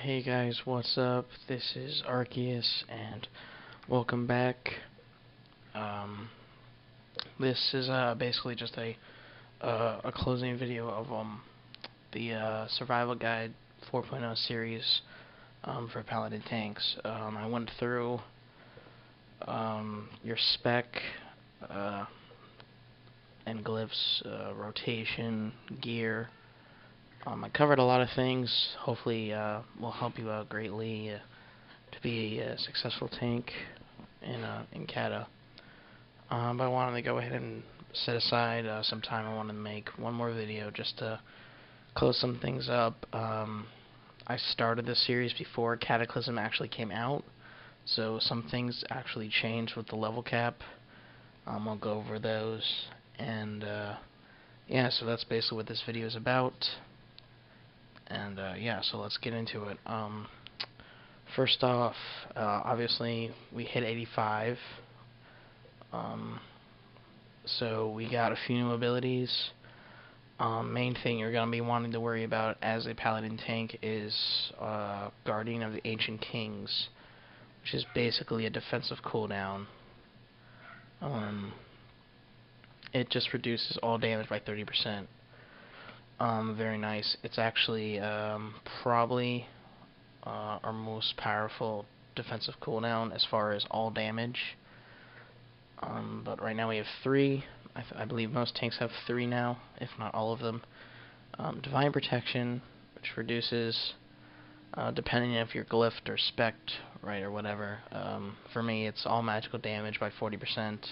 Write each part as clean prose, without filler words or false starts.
Hey guys, what's up? This is Arceus, and welcome back. Um, this is basically just a closing video of the Survival Guide 4.0 series for Paladin tanks. I went through your spec and glyphs, rotation, gear. I covered a lot of things. Hopefully, will help you out greatly to be a successful tank in Kata. But I wanted to go ahead and set aside some time. I wanted to make one more video just to close some things up. I started this series before Cataclysm actually came out, so some things actually changed with the level cap. I'll go over those, and yeah, so that's basically what this video is about. And yeah, so let's get into it. First off, obviously we hit 85. So we got a few new abilities. Main thing you're going to be wanting to worry about as a Paladin tank is Guardian of the Ancient Kings, which is basically a defensive cooldown. It just reduces all damage by 30%. Very nice. It's actually probably our most powerful defensive cooldown as far as all damage. But right now we have 3. I believe most tanks have 3 now, if not all of them. Divine Protection, which reduces, depending if you're glyphed or spec'd, right, or whatever. For me, it's all magical damage by 40%.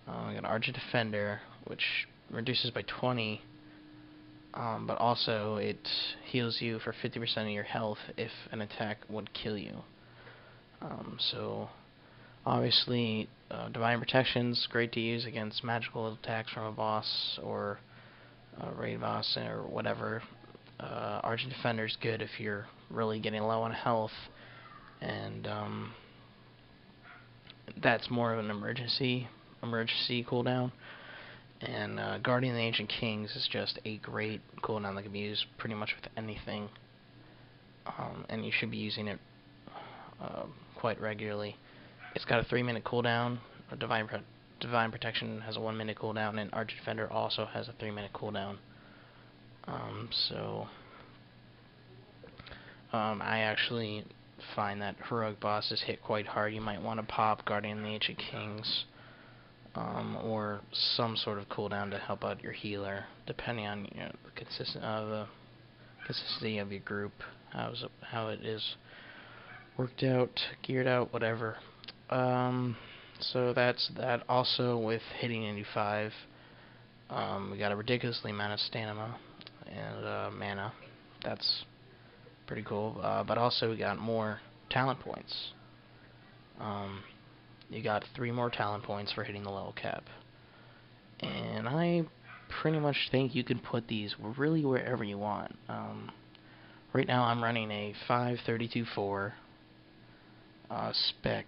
We got Argent Defender, which reduces by 20. But also it heals you for 50% of your health if an attack would kill you. So obviously Divine Protection's great to use against magical attacks from a boss or a raid boss or whatever. Argent Defender's good if you're really getting low on health, and that's more of an emergency cooldown. And Guardian of the Ancient Kings is just a great cooldown that can be used pretty much with anything. And you should be using it quite regularly. It's got a 3-minute cooldown. Divine Protection has a 1-minute cooldown, and Argent Defender also has a 3-minute cooldown. I actually find that heroic bosses hit quite hard. You might want to pop Guardian of the Ancient Kings. Or some sort of cooldown to help out your healer, depending on the consistency of your group, how it is worked out, geared out, whatever. So that's that. Also, with hitting 85, we got a ridiculously amount of stamina and mana. That's pretty cool. But also we got more talent points. You got 3 more talent points for hitting the level cap. And I pretty much think you can put these really wherever you want. Right now I'm running a 5.32.4 spec.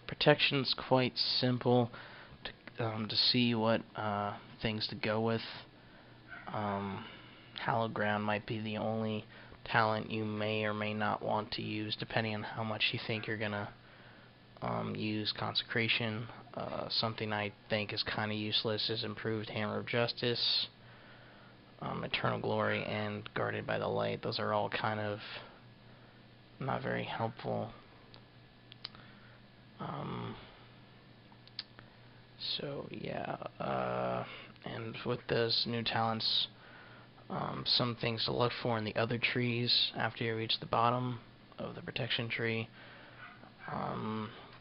Protection's quite simple to see what things to go with. Hallowed Ground might be the only talent you may or may not want to use, depending on how much you think you're gonna use Consecration. Something I think is kind of useless is Improved Hammer of Justice, Eternal Glory, and Guarded by the Light. Those are all kind of not very helpful. So yeah, and with those new talents, some things to look for in the other trees after you reach the bottom of the protection tree.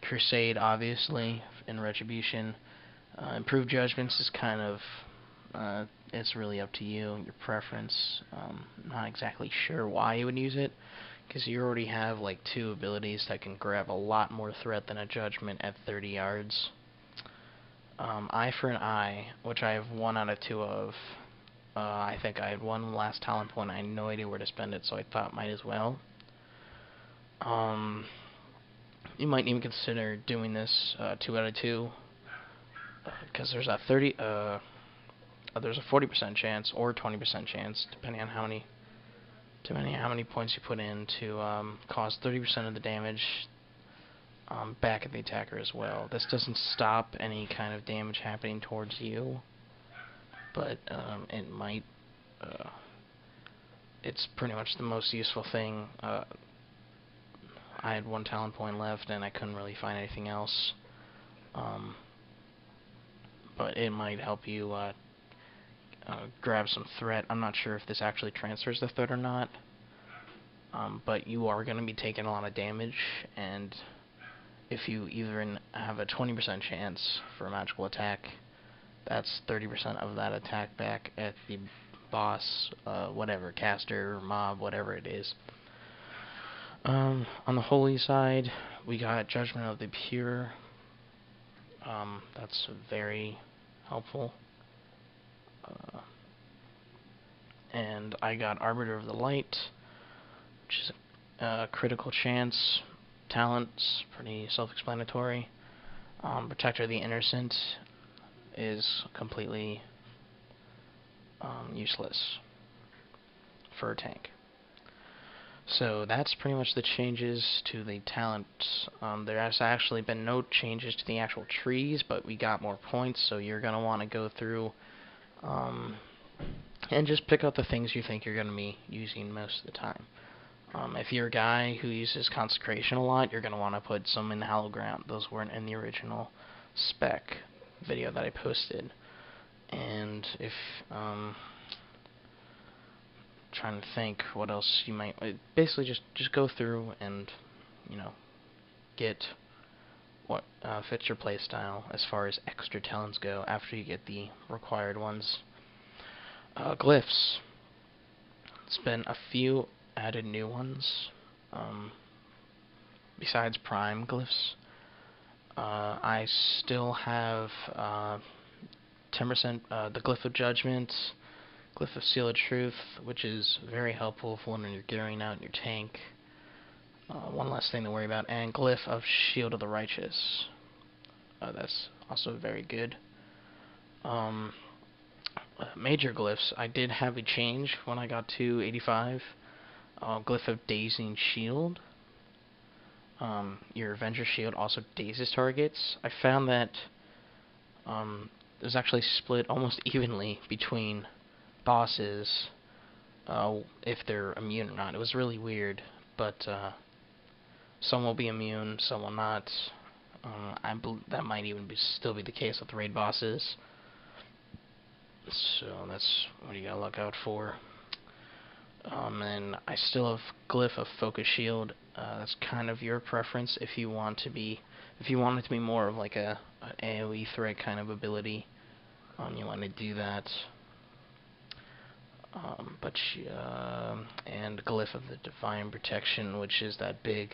Crusade, obviously, in Retribution. Improved Judgments is kind of, it's really up to you, your preference. Not exactly sure why you would use it, because you already have like 2 abilities that can grab a lot more threat than a Judgment at 30 yards. Eye for an Eye, which I have 1 out of 2 of. I think I had 1 last talent point. I had no idea where to spend it, so I thought might as well. You might even consider doing this 2 out of 2, because there's a 40% chance or 20% chance, depending on how many depending on how many points you put in, to cause 30% of the damage back at the attacker as well. This doesn't stop any kind of damage happening towards you, but it might. It's pretty much the most useful thing. I had 1 talent point left, and I couldn't really find anything else. But it might help you grab some threat. I'm not sure if this actually transfers the threat or not, but you are going to be taking a lot of damage, and if you even have a 20% chance for a magical attack, that's 30% of that attack back at the boss, whatever, caster, mob, whatever it is. On the holy side, we got Judgment of the Pure. That's very helpful. And I got Arbiter of the Light, which is a critical chance. Talents, pretty self-explanatory. Protector of the Innocent is completely useless for a tank. So that's pretty much the changes to the talents. There has actually been no changes to the actual trees, but we got more points, so you're going to want to go through and just pick out the things you think you're going to be using most of the time. If you're a guy who uses Consecration a lot, you're going to want to put some in Hallowed Ground. Those weren't in the original spec video that I posted. And if trying to think what else you might basically just go through and get what fits your playstyle as far as extra talents go after you get the required ones. Glyphs. It's been a few added new ones besides Prime glyphs. I still have 10% the Glyph of Judgment, Glyph of Seal of Truth, which is very helpful for when you're gearing out in your tank. One less thing to worry about. And Glyph of Shield of the Righteous. That's also very good. Major glyphs, I did have a change when I got to 85. Glyph of Dazing Shield. Your Avenger Shield also dazes targets. I found that there's actually split almost evenly between bosses if they're immune or not. It was really weird, but some will be immune, some will not. That might even still be the case with raid bosses. So that's what you gotta look out for. And I still have Glyph of Focus Shield. That's kind of your preference if you want it to be more of like an AoE threat kind of ability. You want to do that. And Glyph of the Divine Protection, which is that big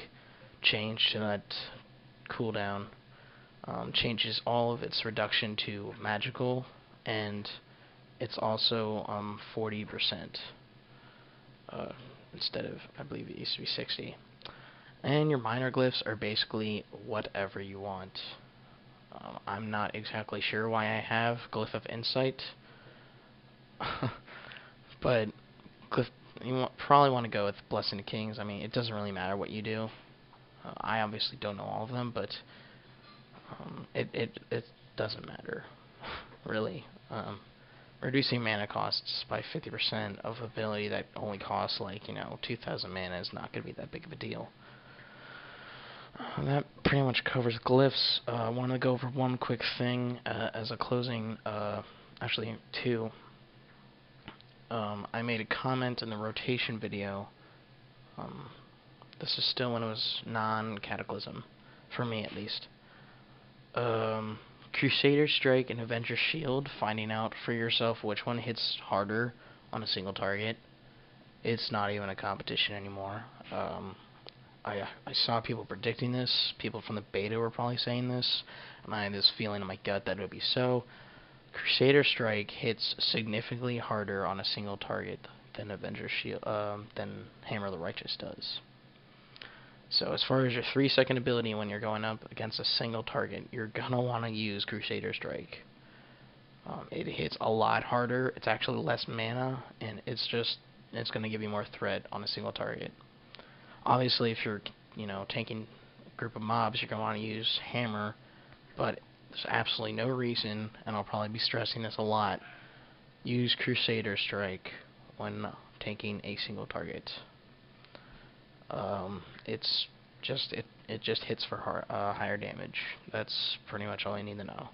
change to that cooldown. Changes all of its reduction to magical, and it's also 40%. Instead of, I believe it used to be 60. And your minor glyphs are basically whatever you want. I'm not exactly sure why I have Glyph of Insight, but you probably want to go with Blessing of Kings. I mean, it doesn't really matter what you do. I obviously don't know all of them, but it doesn't matter, really. Reducing mana costs by 50% of ability that only costs 2,000 mana is not going to be that big of a deal. That pretty much covers glyphs. I want to go over one quick thing as a closing, actually two. I made a comment in the rotation video. This is still when it was non-Cataclysm, for me at least. Crusader Strike and Avenger Shield, finding out for yourself which one hits harder on a single target. It's not even a competition anymore. I saw people predicting this. People from the beta were probably saying this, and I had this feeling in my gut that it would be so. Crusader Strike hits significantly harder on a single target than Avenger Shield, than Hammer of the Righteous does. So as far as your 3-second ability when you're going up against a single target, you're gonna want to use Crusader Strike. It hits a lot harder. It's actually less mana, and it's and it's going to give you more threat on a single target. Obviously, if you're, tanking a group of mobs, you're going to want to use hammer, but there's absolutely no reason, and I'll probably be stressing this a lot, use Crusader Strike when tanking a single target. It's just it just hits for higher damage. That's pretty much all you need to know.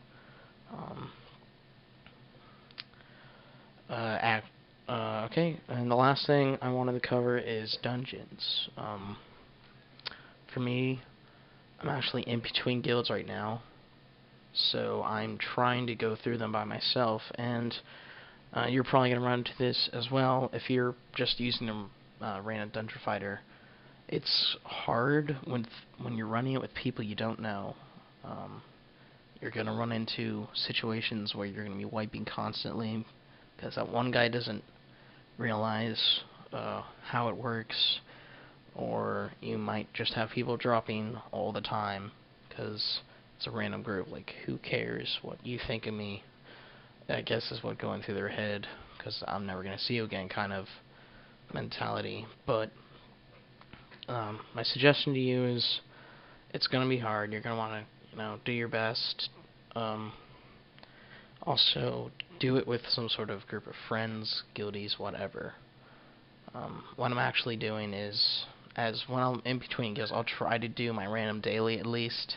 Okay, and the last thing I wanted to cover is dungeons. For me, I'm actually in between guilds right now, so I'm trying to go through them by myself, and you're probably going to run into this as well if you're just using a random dungeon fighter. It's hard when you're running it with people you don't know. You're going to run into situations where you're going to be wiping constantly because that one guy doesn't realize how it works, or you might just have people dropping all the time because it's a random group. Like, who cares what you think of me? I guess is what going through their head, because I'm never going to see you again kind of mentality. But my suggestion to you is, it's going to be hard. You're going to want to, do your best. Also, do it with some sort of group of friends, guildies, whatever. What I'm actually doing is, when I'm in between guilds, I'll try to do my random daily at least.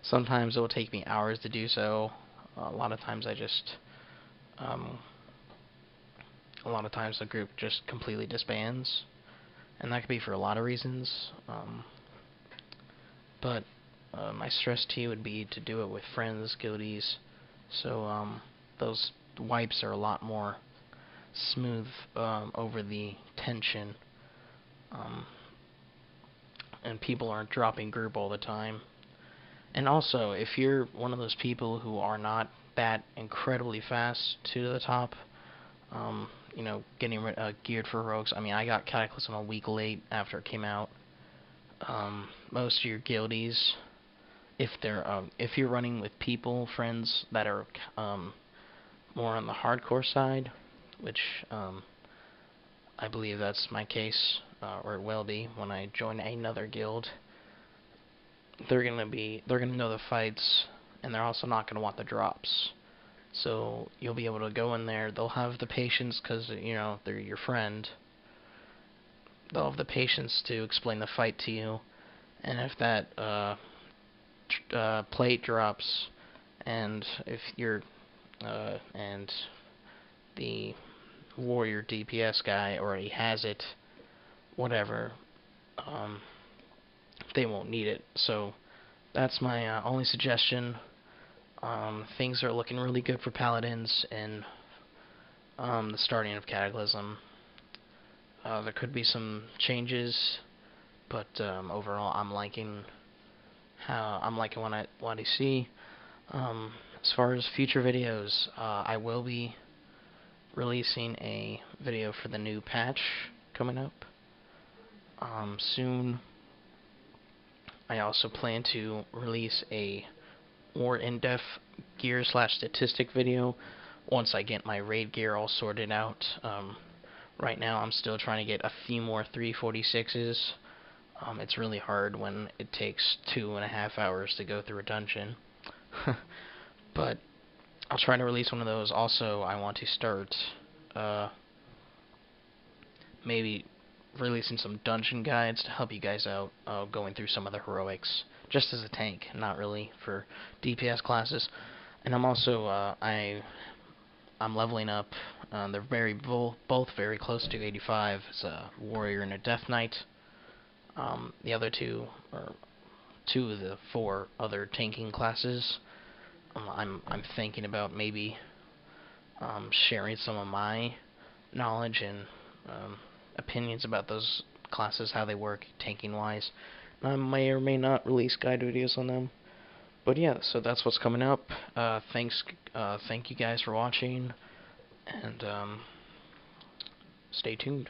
Sometimes it will take me hours to do so. A lot of times the group just completely disbands, and that could be for a lot of reasons. But my stress to you would be to do it with friends, guildies, so those wipes are a lot more smooth over the tension, and people aren't dropping group all the time. And also, if you're one of those people who are not that incredibly fast to the top, getting geared for heroics. I mean, I got Cataclysm a week late after it came out. Most of your guildies, if you're running with friends that are more on the hardcore side, which I believe that's my case, or it will be when I join another guild. They're gonna know the fights, and they're also not gonna want the drops. So you'll be able to go in there. They'll have the patience because they're your friend. They'll have the patience to explain the fight to you, and if that plate drops, and if you're and the warrior DPS guy already has it, whatever, they won't need it. So that's my only suggestion. Things are looking really good for paladins in the starting of Cataclysm. There could be some changes, but overall I'm liking what I see. As far as future videos, I will be releasing a video for the new patch coming up soon. I also plan to release a more in-depth gear / statistic video once I get my raid gear all sorted out. Right now I'm still trying to get a few more 346s. It's really hard when it takes 2.5 hours to go through a dungeon. But I'll try to release one of those. Also, I want to start maybe releasing some dungeon guides to help you guys out going through some of the heroics, just as a tank, not really for DPS classes. And I'm also I'm leveling up. They're both very close to 85. It's a warrior and a death knight. The other two are two of the 4 other tanking classes. I'm thinking about maybe sharing some of my knowledge and opinions about those classes, how they work tanking wise. I may or may not release guide videos on them. But yeah, so that's what's coming up. Thank you guys for watching, and stay tuned.